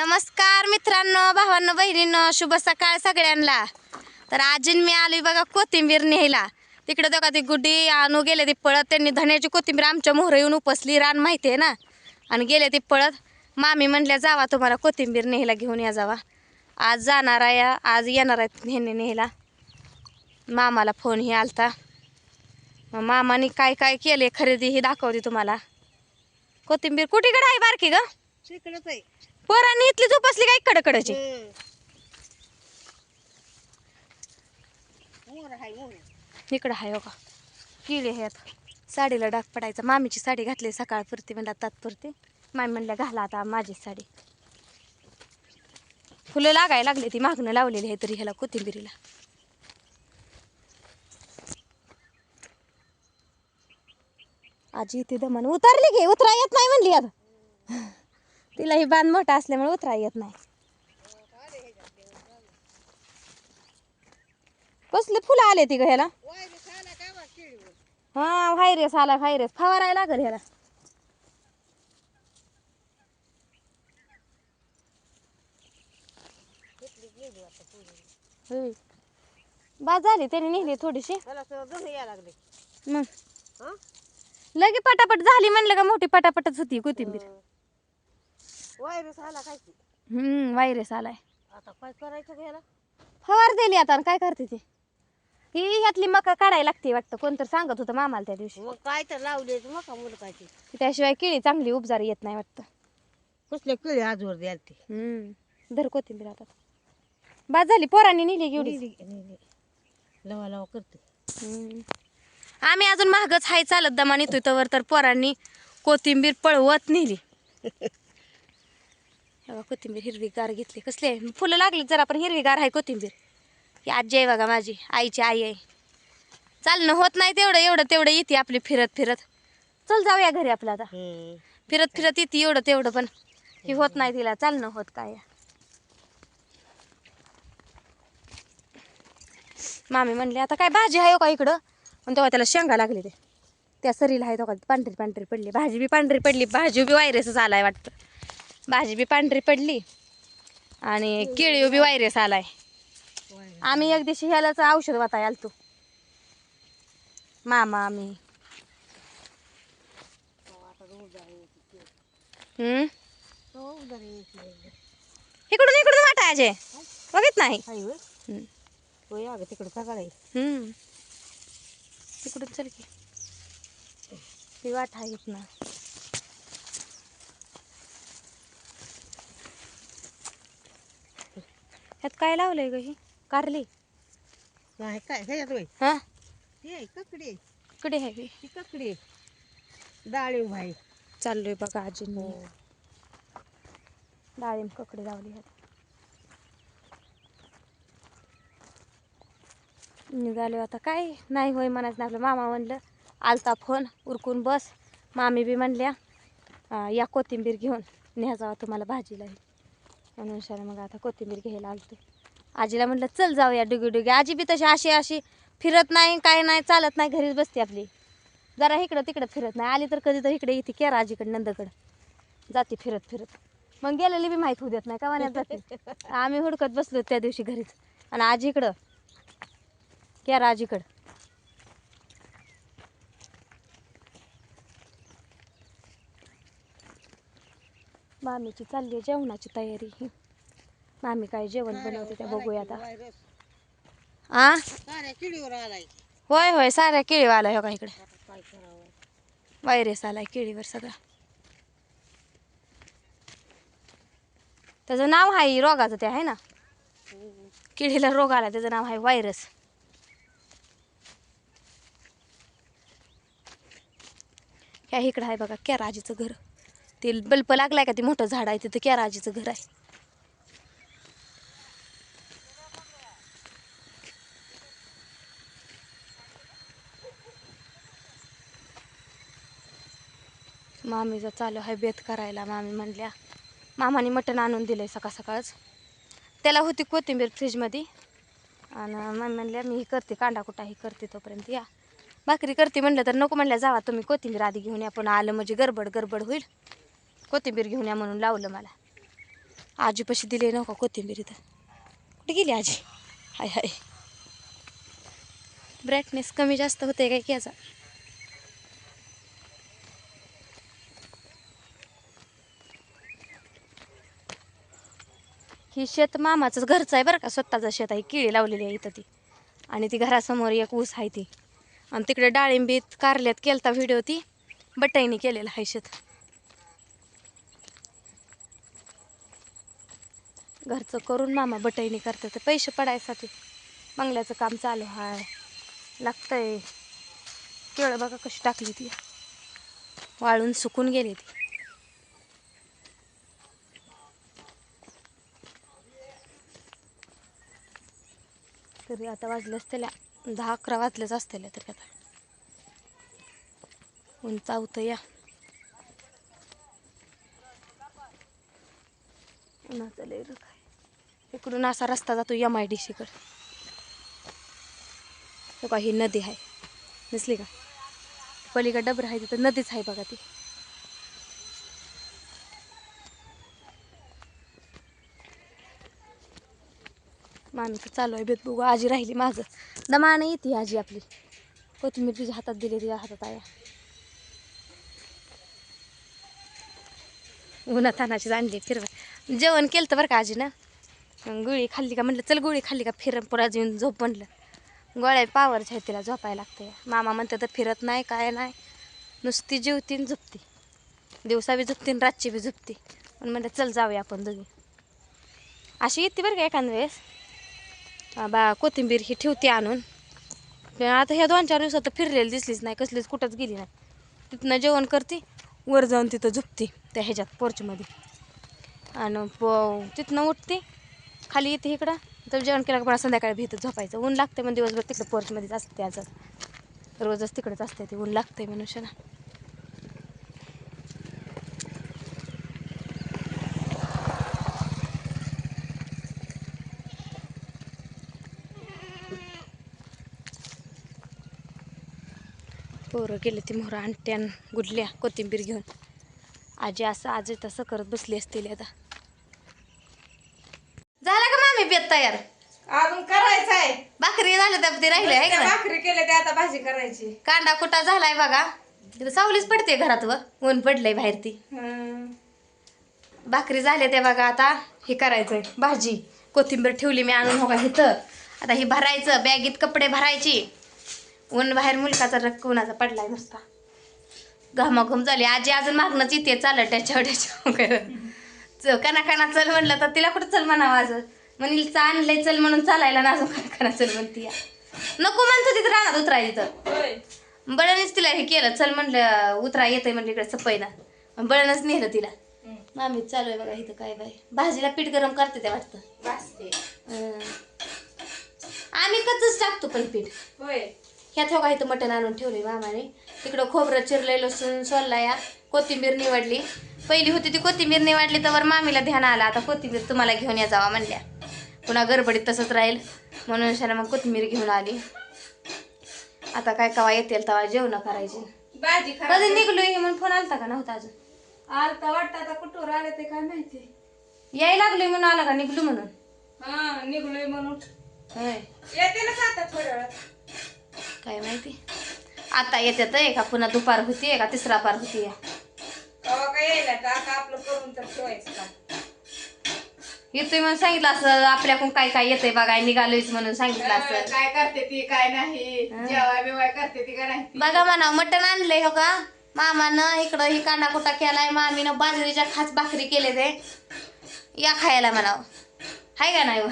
नमस्कार मित्रांनो, भावांनो, बहिणींनो, शुभ सकाळ सगळ्यांना। तर आज मी आलोय बघा कोथिंबीर न्यायला। तिकडे बघा ती गुड्डी आणू गेले ती पळत, त्यांनी धण्याची कोथिंबीर आमच्या मोहर येऊन उपसली, रान माहिती आहे ना, आणि गेले ती पळत। मामी म्हणल्या जावा तुम्हाला कोथिंबीर न्यायला घेऊन या जावा, आज जाणार आहे, आज येणार आहेत ह्यांनी न्यायला। मामाला फोन ही आलता, मग मामाने काय काय केले खरेदी ही दाखवते तुम्हाला। कोथिंबीर कुठीकडे आहे बारकी ग? तिकडेच आहे पोरांनी इथली झोपसली काय कडकडची? मोर आहे मोर. इकडं आहे बघा किडे आहेत, साडीला डाग पडायचा। मामीची साडी घातली सकाळपुरती, म्हणला तात्पुरती। मामी म्हणल्या घाला आता माझी साडी। फुलं लागायला लागले, ती मागणं लावलेली आहे तरी ह्याला कोथिंबीरीला। आजी ती दमन उतरली की उतरा येत नाही म्हणली आता। तिला ही बांध मोठा असल्यामुळे उतरा येत नाही। कसले फुलं आले ती ग ह्याला? हा व्हायरस आला, व्हायरस फवारायला लागल ह्याला। बाद झाली त्याने नेली थोडीशी, मग लगे पटापट झाली म्हणलं का, मोठी पटापटच होती कोथिंबीर। व्हायरस आला काय की? व्हायरस आलाय। आता काय करायचं घ्यायला? फवार दिली आता, आणि काय करते ती? ही ह्यातली मका काढायला लागते वाटतं, कोणतर सांगत होतं मामाला त्या दिवशी। मग काय तर लावले मका मुलकाची, त्याशिवाय केळी चांगली उपजार येत नाही वाटतं। कसले किळे आजवर द्याल ते. धर कोथिंबीर आता, बाद झाली। पोरांनी नेली एवढी लवा लवा करते। आम्ही अजून महागच हाय चालत दमा नेतोय तवर, तर पोरांनी कोथिंबीर पळवत नेली। कोथिंबीर हिरवीगार घेतली, कसले फुलं लागली जरा, पण हिरवीगार आहे कोथिंबीर। ही आजी आहे बघा माझी, आईची आई आहे। चालणं होत नाही तेवढं, एवढं तेवढं येते आपली फिरत फिरत। चल जाऊया घरी आपलं आता, फिरत फिरत येते एवढं तेवढं, पण ही होत नाही तिला चालणं होत काय। मामी म्हणले आता काय भाजी आहे का इकडं, पण तेव्हा त्याला शेंगा लागले ते त्या सरीला आहे, तो पांढरी पांढरी पडली भाजी बी, पांढरी पडली भाजी बी, व्हायरसच आलाय वाटतं। भाजी बी पांढरी पडली आणि केळी बी व्हायरस आलाय। आम्ही एक दिवशी ह्यालाच औषध वाटाय आलतो, मामा आम्ही। इकडून इकडून वाटाय अजय, बघत नाही तिकडे सकाळ आहे। तिकडून चल की, ती वाट आहेत ना। ह्यात काय लावलंय ग? ही कारली नाही काय ह्याच्यात होय? हा हे ककडी, कडे आहे बी. ती ककडी डाळिंब आहे। चाललोय बघा आजींनी डाळिंब ककडी लावली आहे। निघालो आता, काय नाही होय म्हणायचं नाही आपलं। मामा म्हणलं आलता फोन उरकून बस, मामी बी म्हणल्या या कोथिंबीर घेऊन न्या जावा तुम्हाला भाजीलाही, म्हणून शाला मग आता कोथिंबीर घ्यायला आलतो। आजीला म्हटलं चल जाऊया डुगी डुगी। आजी बी तशी अशी अशी फिरत नाही, काय नाही, चालत नाही, घरीच बसते आपली, जरा इकडं तिकडं फिरत नाही। आली तर कधी तर इकडे येते केरा आजीकडे नंदकडं जाते फिरत फिरत, मग गेलेली बी माहीत होऊ देत नाही का वाण्यात जाते। आम्ही हुडकत बसलो त्या दिवशी घरीच, आणि आजीकडं केरा आजीकडं। मामीची चालली आहे जेवणाची तयारी। मामी काय जेवण बनवते त्या बघूया आता। साऱ्या किडीवर आलाय। होय होय, साऱ्या केळीवर आलाय हो का इकडे, काय करावं? व्हायरस आलाय केळीवर सगळा। त्याचं नाव आहे रोगाचं, ते आहे ना केळीला रोग आला, त्याचं नाव आहे व्हायरस। ह्या इकडं आहे बघा केराजीचं घर, ते बल्ब लागलाय का, ते मोठं झाड आहे तिथं केराजीचं घर आहे। मामीचा चालू आहे बेत करायला। मामी म्हणल्या, मामाने मटण आणून दिलंय सकाळ सकाळच, त्याला होती कोथिंबीर फ्रीजमध्ये, आणि मामी म्हणल्या मी ही करते कांदा कुटा ही करते, तोपर्यंत या भाकरी करते। म्हणलं तर नको म्हणल्या, जावा तुम्ही कोथिंबीर आधी घेऊन या, पण आलं म्हणजे गडबड गडबड होईल, कोथिंबीर घेऊन या म्हणून लावलं मला। आजीपाशी दिले नका कोथिंबीर इथं. कुठे गेली आजी? हाय हाय. ब्राईटनेस कमी जास्त होते काय की याचा. ही शेत मामाचं घरचं आहे बरं का, स्वतःचं शेत आहे. केळी लावलेली आहे इथं ती. आणि ती घरासमोर एक ऊस आहे ती. आणि तिकडे डाळिंबीत कारल्यात केलता व्हिडिओ ती बटाईनी केलेला आहे शेत. घरचं करून मामा बटाईनी करतात ते पैसे पडायसाठी. बंगल्याचं काम चालू आहे, लागतंय. केळं बघा कशी टाकली ती, वाळून सुकून गेली ती. तरी आता वाजले असतेल्या 10-11 वाजलेच असतेल्या तरी आता. ऊन चावतं या उन्हाचं लय रख आहे. इकडून असा रस्ता जातो MIDC कडे. तो का ही नदी आहे दिसली का, पलीकडे डबर आहे तिथं नदीच आहे बघा ती. मामी तर चालू आहे बेत बघू. आजी राहिली माझं दमानं येते आजी आपली. कोथिंबीर तिच्या हातात दिली, तिच्या हातात आया. उन्हातानाची आणली फिरवा. जेवण केलं तर बरं का आजी ना. गोळी खाल्ली का म्हटलं चल गोळी खाल्ली का फिर पुरा येऊन झोप म्हणलं. गोळ्या पावरच्या आहेत तिला, झोपायला लागते. मामा म्हणते तर फिरत नाही काय नाही, नुसती जेवती आणि झोपती. दिवसा बी झोपती आणि रातची बी झोपती. पण म्हणलं चल जाऊया आपण दोघी. अशी येते बरं का एखाद्या वेळेस. बा कोथिंबीर ही ठेवते आणून. आता ह्या 2-4 दिवसात तर फिरलेली दिसलीच नाही, कसलीच कुठंच गेली नाही. तिथनं जेवण करते, वर जाऊन तिथं झोपते त्या ह्याच्यात पोर्चमध्ये. आणि तिथनं उठते खाली येते इकडं. तर जेवण केलं का मला संध्याकाळी भीतच झोपायचं. ऊन लागते मग दिवसभर तिकडं पोर्चमध्येच असते. आज रोजच तिकडेच असते ते, ऊन लागते मनुष्याला. पोरं गेले ती मोहरा आणट्यान गुडल्या कोथिंबीर घेऊन. आजी असं आजी तसं करत बसली असतील आता. झाला का मामी बेत तयार? अजून करायचं आहे. भाकरी झालं तर ते राहिले आहे का? भाकरी केले ते आता भाजी करायची. कांदा कुटा झालाय बघा. तिथं सावलीच पडते घरात व ऊन पडलंय बाहेर ती. भाकरी झाल्या त्या बघा. आता हे करायचंय भाजी. कोथिंबीर ठेवली मी आणून हो का इथं. आता ही भरायचं, बॅगीत कपडे भरायची. ऊन बाहेर मुलकाचा रक्क उन्हाचा पडलाय नुसता. घामाघूम झाली. आजी अजून मागणंच येते चालत त्याच्या काना चल म्हणलं तर तिला कुठं चल म्हणावं. अजून म्हणील आणलंय चल म्हणून चालायला ना, अजून काना चल म्हणती या. नको म्हणतो तिथं राहणार उतरायची तर बळणच तिला हे केलं. चल म्हणलं उतरा येतंय म्हणलं इकडे सपयला. बळणच नेलं तिला. मामी चालू आहे बघा इथं काय बाय. भाजीला पीठ गरम करते ते वाटतं. आम्ही कच्चच टाकतो पण पीठ. ह्यात हो का इथं मटण आणून ठेवले मामाने. तिकडं खोबरं चिरलंय, लसूण सोलला या, कोथिंबीर निवडली. पहिली होती ती कोथिंबीर निवडली तर मामीला ध्यान आला आता कोथिंबीर तुम्हाला घेऊन या जावा म्हणल्या. पुन्हा गडबडीत तसंच राहील म्हणून शाला मग कोथिंबीर घेऊन आली. आता काय कवा येतील तेव्हा जेवण करायची. कधी निघलोय म्हणून फोन आलता का नव्हता अजून? आलता वाटतं, आता कुठवर आले ते काय माहिती. यायला लागलोय म्हणून आला का निघलो म्हणून? हा निघलोय म्हणून येते ना आता थोड्या वेळात. काय माहिती आता येतात का पुन्हा दुपार होती का तिसरा पार होती. काय यायला तर आता आपलं करून तर ठेवायचं का. येतोय म्हणून सांगितलं असं. आपल्याकडून काय काय येतंय बघा निघालोयच म्हणून सांगितलं असं. काय करते ती काय नाही, जेवाय बिवाय करते ती काय नाही. बघा म्हणा मटण आणलंय हो का मामानं. इकडं ही कांदा कुटा केलाय, मामीनं बाजरीच्या खास भाकरी केले ते या खायला म्हणावं. हाय का नाही.